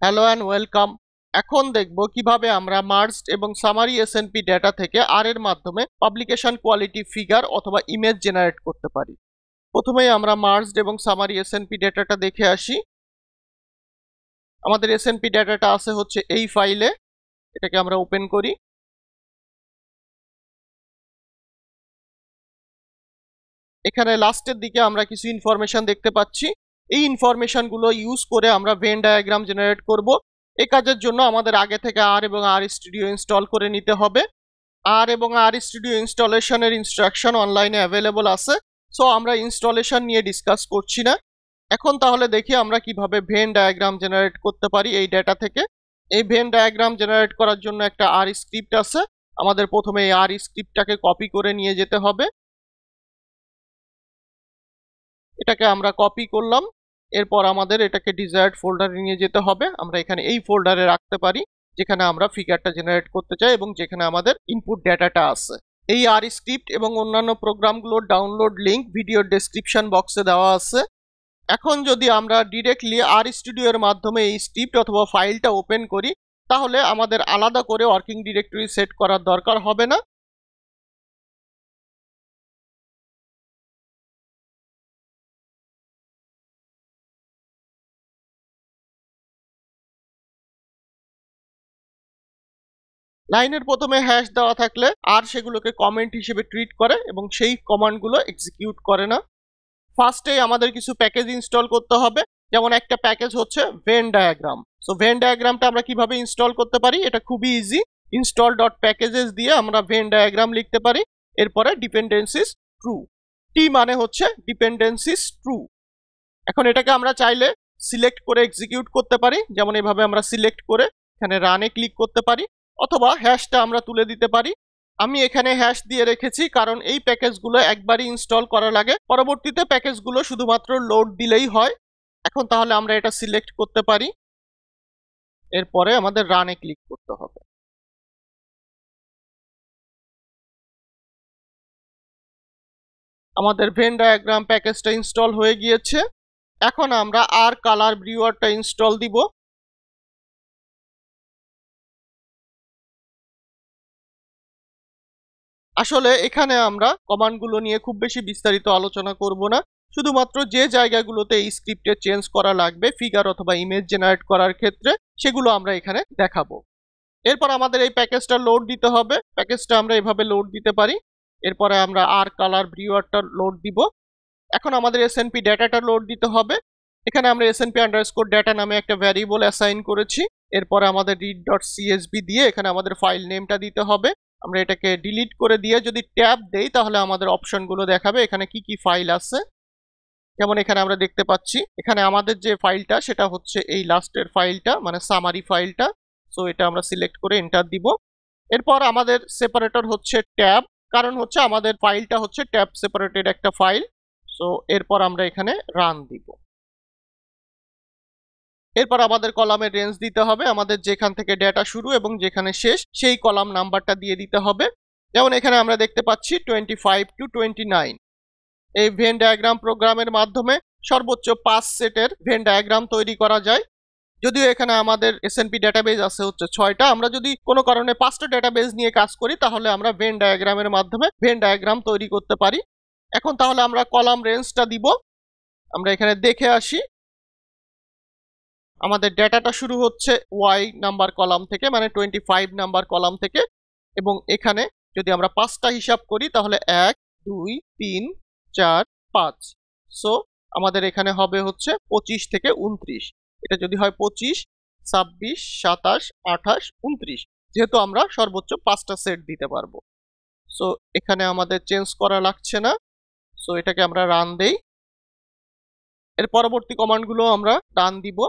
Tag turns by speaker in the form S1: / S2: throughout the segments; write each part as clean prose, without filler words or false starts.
S1: Hello and welcome. এখন দেখব কিভাবে আমরা মার্জড এবং সামারি এসএনপি ডেটা থেকে আর এর মাধ্যমে পাবলিকেশন কোয়ালিটি ফিগার অথবা ইমেজ জেনারেট করতে পারি। প্রথমেই আমরা মার্জড এবং সামারি এসএনপি ডেটাটা দেখে আসি। আমাদের এসএনপি ডেটাটা আছে হচ্ছে এই ফাইলে। এটাকে আমরা ওপেন করি। এখানে লাস্টের দিকে আমরা কিছু ইনফরমেশন দেখতে পাচ্ছি। এই ইনফরমেশনগুলো ইউজ করে আমরা ভেন ডায়াগ্রাম জেনারেট করব। এই কাজের জন্য আমাদের আগে থেকে আর এবং আর স্টুডিও ইনস্টল করে নিতে হবে। আর এবং আর স্টুডিও ইনস্টলেশনের ইনস্ট্রাকশন অনলাইনে অ্যাভেলেবল আছে। সো আমরা ইনস্টলেশন নিয়ে ডিসকাস করছি না। এখন তাহলে দেখি আমরা কিভাবে ভেন ডায়াগ্রাম জেনারেট করতে পারি এই ডেটা থেকে। এই ভেন ডায়াগ্রাম জেনারেট করার জন্য একটা আর স্ক্রিপ্ট আছে। আমাদের প্রথমে এই আর স্ক্রিপ্টটাকে কপি করে নিয়ে যেতে হবে। এটাকে আমরা কপি করলাম। এরপর আমাদের এটাকে ডিজায়ার্ড ফোল্ডারে নিয়ে যেতে হবে। আমরা এখানে এই ফোল্ডারে রাখতে পারি যেখানে আমরা ফিগারটা জেনারেট করতে চাই এবং যেখানে আমাদের ইনপুট ডেটাটা আছে। এই আর স্ক্রিপ্ট এবং অন্যান্য প্রোগ্রামগুলোর ডাউনলোড লিংক ভিডিওর ডেসক্রিপশন বক্সে দেওয়া আছে। এখন যদি আমরা ডিরেক্টলি আর স্টুডিওর মাধ্যমে এই স্ক্রিপ্ট অথবা ফাইলটা ওপেন করি, তাহলে আমাদের আলাদা করে ওয়ার্কিং ডিরেক্টরি সেট করার দরকার হবে না। লাইনের প্রথমে হ্যাশ দেওয়া থাকলে আর সেগুলোকে কমেন্ট হিসেবে ট্রিট করে এবং সেই কমান্ডগুলো এক্সিকিউট করে না। ফার্স্টেই আমাদের কিছু প্যাকেজ ইনস্টল করতে হবে। যেমন একটা প্যাকেজ হচ্ছে ভেন ডায়াগ্রাম। সো ভেন ডায়াগ্রামটা আমরা কিভাবে ইনস্টল করতে পারি, এটা খুবই ইজি। ইনস্টল ডট প্যাকেজেস দিয়ে আমরা ভেন ডায়াগ্রাম লিখতে পারি। এরপরে ডিপেন্ডেন্সিস ট্রু। টি মানে হচ্ছে ডিপেন্ডেন্সিস ট্রু। এখন এটাকে আমরা চাইলে সিলেক্ট করে এক্সিকিউট করতে পারি। যেমন এভাবে আমরা সিলেক্ট করে এখানে রানে ক্লিক করতে পারি, অথবা হ্যাশটা আমরা তুলে দিতে পারি। আমি এখানে হ্যাশ দিয়ে রেখেছি কারণ এই প্যাকেজগুলো একবারই ইনস্টল করা লাগে, পরবর্তীতে প্যাকেজগুলো শুধুমাত্র লোড দিলেই হয়। এখন তাহলে আমরা এটা সিলেক্ট করতে পারি। এরপরে আমাদের রানে ক্লিক করতে হবে। আমাদের ভেন ডায়াগ্রাম প্যাকেজটা ইনস্টল হয়ে গিয়েছে। এখন আমরা আর কালার ভিউয়ারটা ইনস্টল দিব। আসলে এখানে আমরা কমান্ডগুলো নিয়ে খুব বেশি বিস্তারিত আলোচনা করব না। শুধুমাত্র যে জায়গাগুলোতে এই স্ক্রিপ্টে চেঞ্জ করা লাগবে ফিগার অথবা ইমেজ জেনারেট করার ক্ষেত্রে, সেগুলো আমরা এখানে দেখাবো। এরপর আমাদের এই প্যাকেজটা লোড দিতে হবে। প্যাকেজটা আমরা এভাবে লোড দিতে পারি। এরপরে আমরা আর কালার ভিউয়ারটা লোড দিব। এখন আমাদের এসএনপি ডেটাটা লোড দিতে হবে। এখানে আমরা এসএনপি আন্ডারস্কোর ডেটা নামে একটা ভ্যারিয়েবল অ্যাসাইন করেছি। এরপরে আমাদের রিড ডট সিএসভি দিয়ে এখানে আমাদের ফাইল নেমটা দিতে হবে। আমরা এটাকে ডিলিট করে দিয়ে যদি ট্যাব দেই তাহলে আমাদের অপশনগুলো দেখাবে এখানে কি কি ফাইল আছে। যেমন এখানে আমরা দেখতে পাচ্ছি এখানে আমাদের যে ফাইলটা সেটা হচ্ছে এই লাস্টের ফাইলটা, মানে সামারি ফাইলটা। সো এটা আমরা সিলেক্ট করে এন্টার দিব। এরপর আমাদের সেপারেটর হচ্ছে ট্যাব, কারণ হচ্ছে আমাদের ফাইলটা হচ্ছে ট্যাব সেপারেটেড একটা ফাইল। সো এরপর আমরা এখানে রান দিব। এরপর আমাদের কলামের রেঞ্জ দিতে হবে। আমাদের যেখান থেকে ডেটা শুরু এবং যেখানে শেষ সেই কলাম নাম্বারটা দিয়ে দিতে হবে। যেমন এখানে আমরা দেখতে পাচ্ছি 25 to 29। এই ভেন ডায়াগ্রাম প্রোগ্রামের মাধ্যমে সর্বোচ্চ 5 সেটের ভেন ডায়াগ্রাম তৈরি করা যায়। যদিও এখানে আমাদের এসএনপি ডেটাবেজ আছে হচ্ছে 6টা, আমরা যদি কোনো কারণে 5টা ডেটাবেজ নিয়ে কাজ করি তাহলে আমরা ভেন ডায়াগ্রামের মাধ্যমে ভেন ডায়াগ্রাম তৈরি করতে পারি। এখন তাহলে আমরা কলাম রেঞ্জটা দিব। আমরা এখানে দেখে আসি। আমাদের ডেটাটা শুরু হচ্ছে ওয়াই নাম্বার কলাম থেকে, মানে 25 নাম্বার কলাম থেকে। এবং এখানে যদি আমরা 5টা হিসাব করি তাহলে 1 2 3 4 5। সো আমাদের এখানে হবে হচ্ছে 25 থেকে 29। এটা যদি হয় 25 26 27 28 29, যেহেতু আমরা সর্বোচ্চ 5টা সেট দিতে পারবো। সো এখানে আমাদের চেঞ্জ করা লাগছে না। সো এটাকে আমরা রান দেই। এর পরবর্তী কমান্ডগুলো আমরা রান দিব।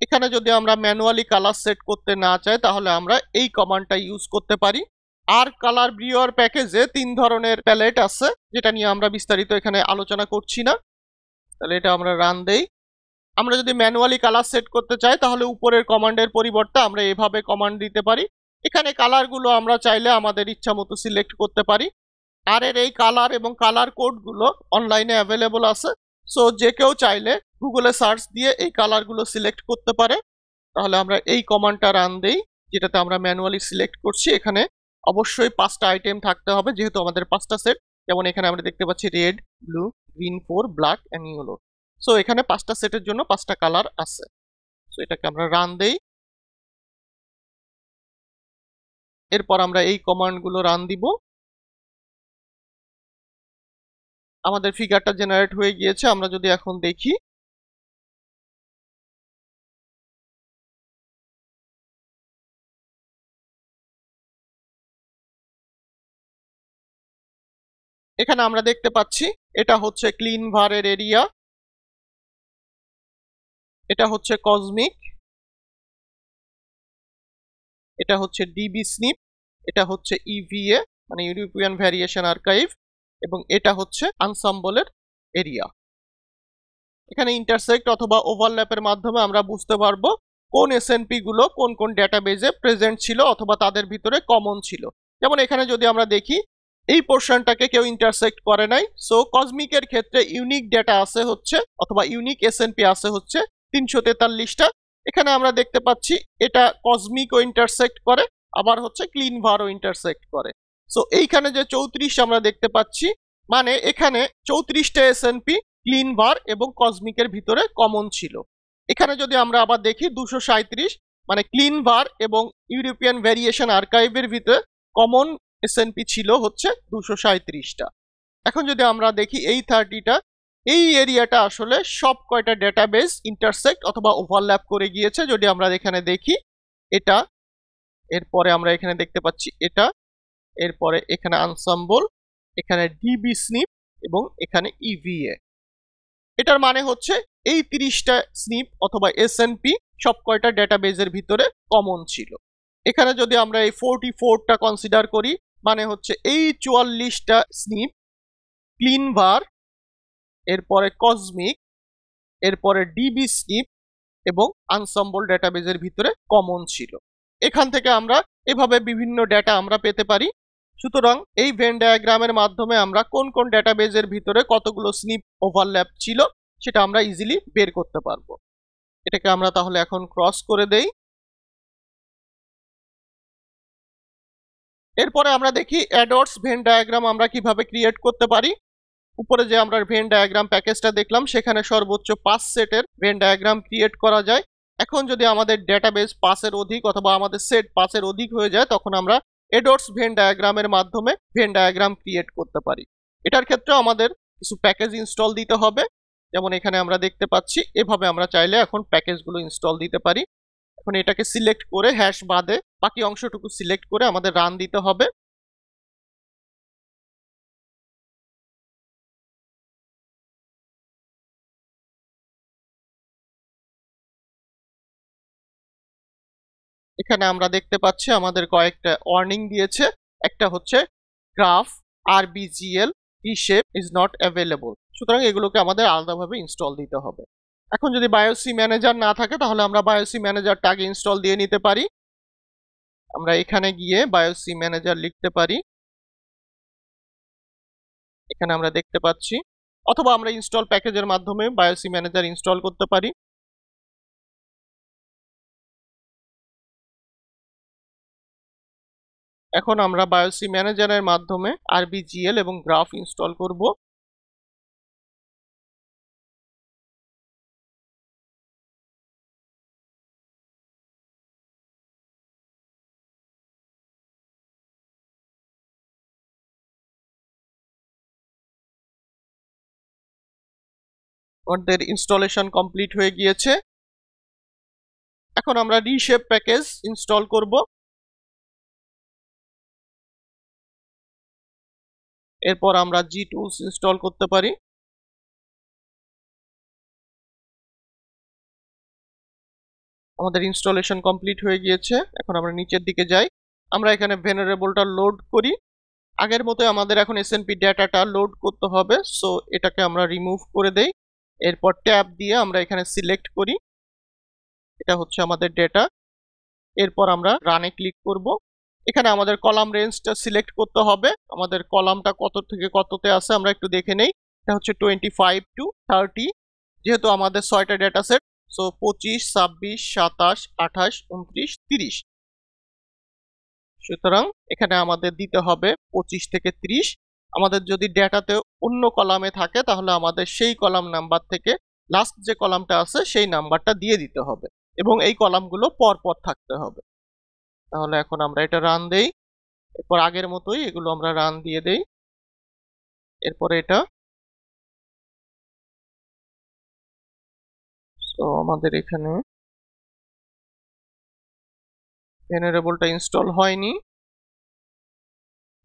S1: এখানে যদি আমরা ম্যানুয়ালি কালার সেট করতে না চাই তাহলে আমরা এই কমান্ডটা ইউজ করতে পারি। আর কালার ভিউয়ার প্যাকেজে 3 ধরনের প্যালেট আছে, যেটা নিয়ে আমরা বিস্তারিত এখানে আলোচনা করছি না। তাহলে এটা আমরা রান দেই। আমরা যদি ম্যানুয়ালি কালার সেট করতে চাই তাহলে উপরের কমান্ডের পরিবর্তে আমরা এভাবে কমান্ড দিতে পারি। এখানে কালারগুলো আমরা চাইলে আমাদের ইচ্ছা মতো সিলেক্ট করতে পারি। আর এর এই কালার এবং কালার কোডগুলো অনলাইনে অ্যাভেলেবল আছে। সো যে কেউ চাইলে গুগলে সার্চ দিয়ে এই কালারগুলো সিলেক্ট করতে পারে। তাহলে আমরা এই কমান্ডটা রান দেই, যেটাতে আমরা ম্যানুয়ালি সিলেক্ট করছি। এখানে অবশ্যই 5টা আইটেম থাকতে হবে, যেহেতু আমাদের 5টা সেট। যেমন এখানে আমরা দেখতে পাচ্ছি red, blue, green 4, black and yellow. So এখানে 5টা সেটের জন্য 5টা কালার আছে। সো এটাকে আমরা রান দেই। এরপর আমরা এই কমান্ডগুলো রান দিব। আমাদের ফিগারটা জেনারেট হয়ে গিয়েছে। আমরা যদি এখন দেখি, এখানে আমরা দেখতে পাচ্ছি এটা হচ্ছে ক্লিন ভারের এরিয়া, এটা হচ্ছে কসমিক, এটা হচ্ছে ডিবি স্নিপ, এটা হচ্ছে ইভিএ মানে ইউরোপিয়ান ভ্যারিয়েশন আর্কাইভ, এবং এটা হচ্ছে আনসাম্বলের এরিয়া। এখানে ইন্টারসেক্ট অথবা ওভারল্যাপের মাধ্যমে আমরা বুঝতে পারবো কোন এসএনপি গুলো কোন কোন ডেটাবেজে প্রেজেন্ট ছিল অথবা তাদের ভিতরে কমন ছিল। যেমন এখানে যদি আমরা দেখি এই পোর্শনটাকে কেউ ইন্টারসেক্ট করে নাই। সো কসমিকের ক্ষেত্রে ইউনিক ডেটা আছে হচ্ছে অথবা ইউনিক এসএনপি আছে হচ্ছে 343টা। এখানে আমরা দেখতে পাচ্ছি এটা কসমিকও ইন্টারসেক্ট করে, আবার হচ্ছে ক্লিন ভারও ইন্টারসেক্ট করে। সো এইখানে যে 34 আমরা দেখতে পাচ্ছি, মানে এখানে 34টা এসএনপি ক্লিন ভার এবং কসমিকের ভিতরে কমন ছিল। এখানে যদি আমরা আবার দেখি 237, মানে ক্লিন ভার এবং ইউরোপিয়ান ভ্যারিয়েশন আর্কাইভের ভিতরে কমন এসএনপি ছিল হচ্ছে 237টা। এখন যদি আমরা দেখি এই 30টা, এই এরিয়াটা আসলে সব কয়টা ডেটাবেস ইন্টারসেক্ট অথবা ওভারল্যাপ করে গিয়েছে। যদি আমরা এখানে দেখি এটা, এরপরে আমরা এখানে দেখতে পাচ্ছি এটা, এরপরে এখানে আনসাম্বল, এখানে ডিবি স্নিপ এবং এখানে ইভিএ। এটার মানে হচ্ছে এই 30টা স্নিপ অথবা এসএনপি সব কয়টা ডেটাবেজের ভিতরে কমন ছিল। এখানে যদি আমরা এই 44টা কনসিডার করি, মানে হচ্ছে এই 44টা স্নিপ ক্লিন ভার, এরপরে কসমিক, এরপরে ডিবি স্নিপ এবং আনসাম্বল ডেটাবেজের ভিতরে কমন ছিল। এখান থেকে আমরা এভাবে বিভিন্ন ডেটা আমরা পেতে পারি। সুতরাং এই ভেন ডায়াগ্রামের মাধ্যমে আমরা কোন কোন ডেটাবেজের ভিতরে কতগুলো স্নিপ ওভারল্যাপ ছিল সেটা আমরা ইজিলি বের করতে পারবো। এটাকে আমরা তাহলে এখন ক্রস করে দেই। এরপরে আমরা দেখি অ্যাডর্স ভেন ডায়াগ্রাম আমরা কিভাবে ক্রিয়েট করতে পারি। উপরে যে আমরা ভেন ডায়াগ্রাম প্যাকেজটা দেখলাম, সেখানে সর্বোচ্চ 5 সেটের ভেন ডায়াগ্রাম ক্রিয়েট করা যায়। এখন যদি আমাদের ডেটাবেস 5-এর অধিক অথবা আমাদের সেট 5-এর অধিক হয়ে যায়, তখন আমরা অ্যাডর্স ভেন ডায়াগ্রামের মাধ্যমে ভেন ডায়াগ্রাম ক্রিয়েট করতে পারি। এটার ক্ষেত্রে আমাদের কিছু প্যাকেজ ইনস্টল দিতে হবে। যেমন এখানে আমরা দেখতে পাচ্ছি, এভাবে আমরা চাইলে এখন প্যাকেজগুলো ইনস্টল দিতে পারি। এখন এটাকে সিলেক্ট করে হ্যাশ বাদে বাকি অংশটুকু সিলেক্ট করে আমাদের রান দিতে হবে। এখানে আমরা দেখতে পাচ্ছি আমাদের কয়েকটা ওয়ার্নিং দিয়েছে। একটা হচ্ছে graph RBGL reshape is not available, সুতরাং এগুলোকে আমাদের আলাদাভাবে ইনস্টল দিতে হবে। এখন যদি বায়োসি ম্যানেজার না থাকে, তাহলে আমরা বায়োসি ম্যানেজারটা আগে ইনস্টল দিয়ে নিতে পারি। আমরা এখানে গিয়ে বায়োসি ম্যানেজার লিখতে পারি, এখানে আমরা দেখতে পাচ্ছি, অথবা আমরা ইনস্টল প্যাকেজের মাধ্যমে বায়োসি ম্যানেজার ইনস্টল করতে পারি। এখন আমরা বায়োসি ম্যানেজারের মাধ্যমে আরবিজিএল এবং গ্রাফ ইনস্টল করব। আমাদের ইনস্টলেশন কমপ্লিট হয়ে গিয়েছে। এখন আমরা রিশেপ প্যাকেজ ইনস্টল করব। এরপর আমরা জি টুলস ইনস্টল করতে পারি। আমাদের ইনস্টলেশন কমপ্লিট হয়ে গিয়েছে। এখন আমরা নিচের দিকে যাই, আমরা এখানে ভেনারেবলটা লোড করি। আগের মতো আমাদের এখন এসএনপি ডেটাটা লোড করতে হবে। সো এটাকে আমরা রিমুভ করে দেই। এরপর ট্যাব দিয়ে আমরা এখানে সিলেক্ট করি, এটা হচ্ছে আমাদের ডেটা। এরপর আমরা রানে ক্লিক করব। এখানে আমাদের কলাম রেঞ্জটা সিলেক্ট করতে হবে। আমাদের কলামটা কত থেকে কততে আছে আমরা একটু দেখে নেই। এটা হচ্ছে 25 to 30। যেহেতু আমাদের 6টা ডেটা সেট, সো 25, 26, 27, 28, 29, 30। সুতরাং এখানে আমাদের দিতে হবে 25 থেকে 30। আমাদের যদি ডেটাতে অন্য কলামে থাকে তাহলে আমাদের সেই কলাম নাম্বার থেকে লাস্ট যে কলামটা আছে সেই নাম্বারটা দিয়ে দিতে হবে এবং এই কলামগুলো পরপর থাকতে হবে। তাহলে এখন আমরা এটা রান দেই। এরপর আগের মতোই এগুলো আমরা রান দিয়ে দেই। এরপরে এটা সো আমাদের এখানে ভেনারেবলটা ইনস্টল হয়নি।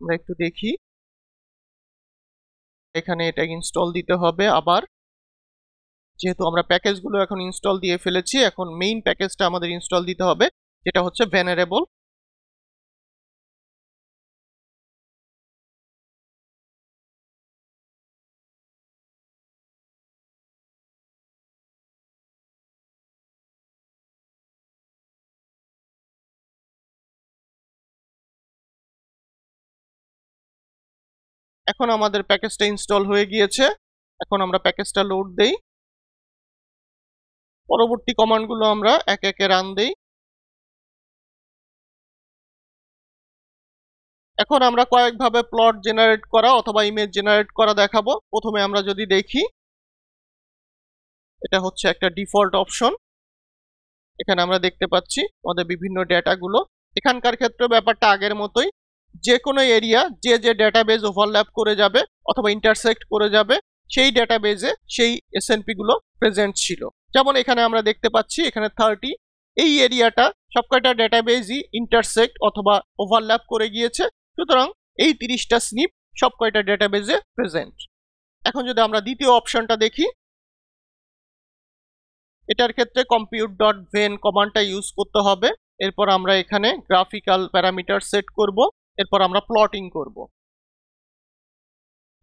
S1: আমরা একটু দেখি, এখানে এটা ইনস্টল দিতে হবে আবার। যেহেতু আমরা প্যাকেজগুলো এখন ইনস্টল দিয়ে ফেলেছি, এখন মেইন প্যাকেজটা আমাদের ইনস্টল দিতে হবে, যেটা হচ্ছে ভেনারেবল। এখন আমাদের প্যাকেজটা ইনস্টল হয়ে গিয়েছে। এখন আমরা প্যাকেজটা লোড দেই। পরবর্তী কমান্ডগুলো আমরা একে একে রান দেই। এখন আমরা কয়েকভাবে প্লট জেনারেট করা অথবা ইমেজ জেনারেট করা দেখাবো। প্রথমে আমরা যদি দেখি, এটা হচ্ছে একটা ডিফল্ট অপশন। এখানে আমরা দেখতে পাচ্ছি আমাদের বিভিন্ন ডেটাগুলো। এখানকার ক্ষেত্রে ব্যাপারটা আগের মতোই, যে কোনো এরিয়া যে যে ডেটাবেজ ওভারল্যাপ করে যাবে অথবা ইন্টারসেক্ট করে যাবে সেই ডেটাবেজে সেই এসএনপি গুলো প্রেজেন্ট ছিল। যেমন এখানে আমরা দেখতে পাচ্ছি এখানে 30, এই এরিয়াটা সবকয়টা ডেটাবেজই ইন্টারসেক্ট অথবা ওভারল্যাপ করে গিয়েছে, সুতরাং এই 30টা স্নিপ সবকয়টা ডেটাবেজে প্রেজেন্ট। এখন যদি আমরা দ্বিতীয় অপশনটা দেখি, এটার ক্ষেত্রে compute.ven কমান্ডটা ইউজ করতে হবে। এরপর আমরা এখানে গ্রাফিক্যাল প্যারামিটার সেট করব। এরপর আমরা প্লটিং করব।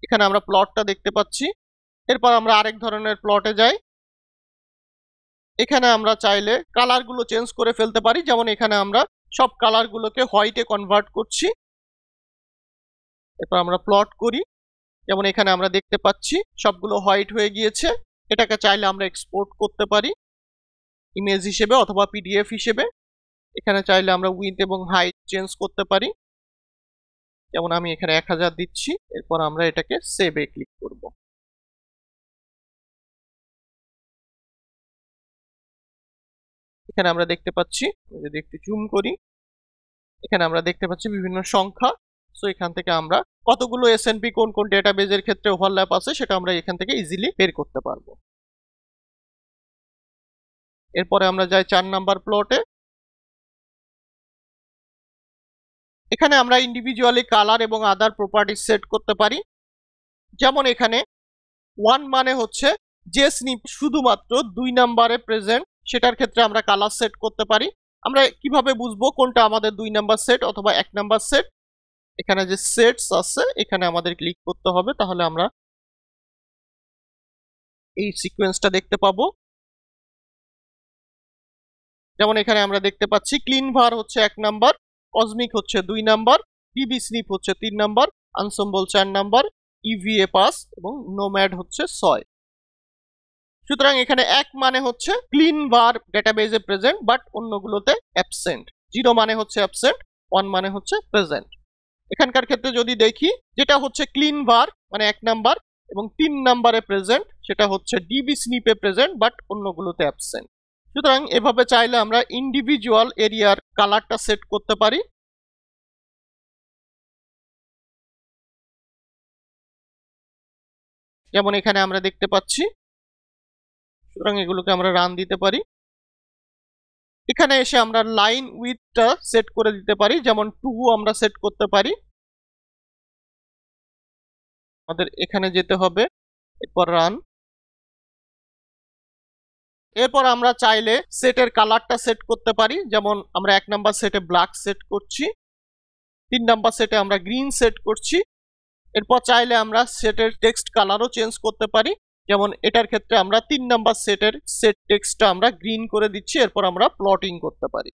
S1: এখানে আমরা প্লটটা দেখতে পাচ্ছি। এরপর আমরা আরেক ধরনের প্লটে যাই। এখানে আমরা চাইলে কালারগুলো চেঞ্জ করে ফেলতে পারি। যেমন এখানে আমরা সব কালারগুলোকে হোয়াইটে কনভার্ট করছি। এরপর আমরা প্লট করি। যেমন এখানে আমরা দেখতে পাচ্ছি সবগুলো হোয়াইট হয়ে গিয়েছে। এটাকে চাইলে আমরা এক্সপোর্ট করতে পারি ইমেজ হিসেবে অথবা পিডিএফ হিসেবে। এখানে চাইলে আমরা উইডথ এবং হাইট চেঞ্জ করতে পারি। যেমন আমি এখানে 1000 দিচ্ছি। এরপর আমরা এটাকে সেভে ক্লিক করব। এখানে আমরা দেখতে পাচ্ছি, যদি একটু জুম করি, এখানে আমরা দেখতে পাচ্ছি বিভিন্ন সংখ্যা। সো এখান থেকে আমরা কতগুলো এসএনপি কোন কোন ডেটাবেজের ক্ষেত্রে ওভারল্যাপ আছে সেটা আমরা এখান থেকে ইজিলি বের করতে পারবো। এরপরে আমরা যাই 4 নাম্বার প্লটে। এখানে আমরা ইন্ডিভিজুয়ালি কালার এবং আদার প্রপার্টি সেট করতে পারি। যেমন এখানে 1 মানে হচ্ছে যে স্নিপ শুধুমাত্র 2 নাম্বারে প্রেজেন্ট, সেটার ক্ষেত্রে আমরা কালার সেট করতে পারি। আমরা কিভাবে বুঝবো কোনটা আমাদের 2 নাম্বার সেট অথবা 1 নাম্বার সেট? এখানে যে সেটস আছে এখানে আমাদের ক্লিক করতে হবে, তাহলে আমরা এই সিকোয়েন্সটা দেখতে পাবো। যেমন এখানে আমরা দেখতে পাচ্ছি ক্লিন ভার হচ্ছে 1 নাম্বার, কসমিক হচ্ছে 2 নাম্বার, ডিবি স্নিপ হচ্ছে 3 নাম্বার, আনসম্বল 4 নাম্বার, ইভিএ 5 এবং নোম্যাড হচ্ছে 6। সুতরাং এখানে 1 মানে হচ্ছে ক্লিন ভার ডেটাবেজে প্রেজেন্ট বাট অন্যগুলোতে অ্যাবসেন্ট, 0 মানে হচ্ছে অ্যাবসেন্ট, 1 মানে হচ্ছে প্রেজেন্ট। এখানকার ক্ষেত্রে যদি দেখি, যেটা হচ্ছে ক্লিন ভার মানে 1 নাম্বার এবং 3 নাম্বারে প্রেজেন্ট, সেটা হচ্ছে ডিবি স্নিপে প্রেজেন্ট বাট অন্যগুলোতে অ্যাবসেন্ট। সুতরাং এভাবে চাইলে আমরা ইন্ডিভিজুয়াল এরিয়ার কালারটা সেট করতে পারি। যেমন এখানে আমরা দেখতে পাচ্ছি। সুতরাং এগুলোকে আমরা রান দিতে পারি। এখানে এসে আমরা লাইন উইডথটা সেট করে দিতে পারি, যেমন 2 আমরা সেট করতে পারি। আমাদের এখানে যেতে হবে, এরপর রান। এরপর আমরা চাইলে সেটের কালারটা সেট করতে পারি। যেমন আমরা 1 নাম্বার সেটে ব্ল্যাক সেট করছি, 3 নাম্বার সেটে আমরা গ্রিন সেট করছি। এরপর চাইলে আমরা সেটের টেক্সট কালারও চেঞ্জ করতে পারি। যেমন এটার ক্ষেত্রে আমরা 3 নাম্বার সেটের সেট টেক্সটটা আমরা গ্রিন করে দিচ্ছি। এরপর আমরা প্লটিং করতে পারি।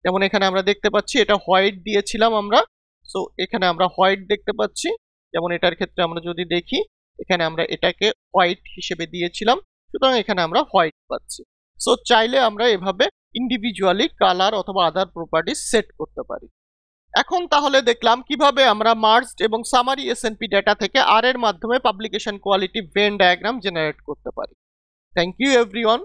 S1: যেমন এখানে আমরা দেখতে পাচ্ছি এটা হোয়াইট দিয়েছিলাম আমরা, সো এখানে আমরা হোয়াইট দেখতে পাচ্ছি। যেমন এটার ক্ষেত্রে আমরা যদি দেখি, এখানে আমরা এটাকে হোয়াইট হিসেবে দিয়েছিলাম, সুতরাং এখানে আমরা হোয়াইট পাচ্ছি। সো চাইলে আমরা এভাবে ইন্ডিভিজুয়ালি কালার অথবা আদার প্রপার্টিজ সেট করতে পারি। এখন তাহলে দেখলাম কিভাবে আমরা মার্জড এবং সামারি এসএনপি ডেটা থেকে আর এর মাধ্যমে publication quality Venn diagram generate করতে পারি। Thank you everyone.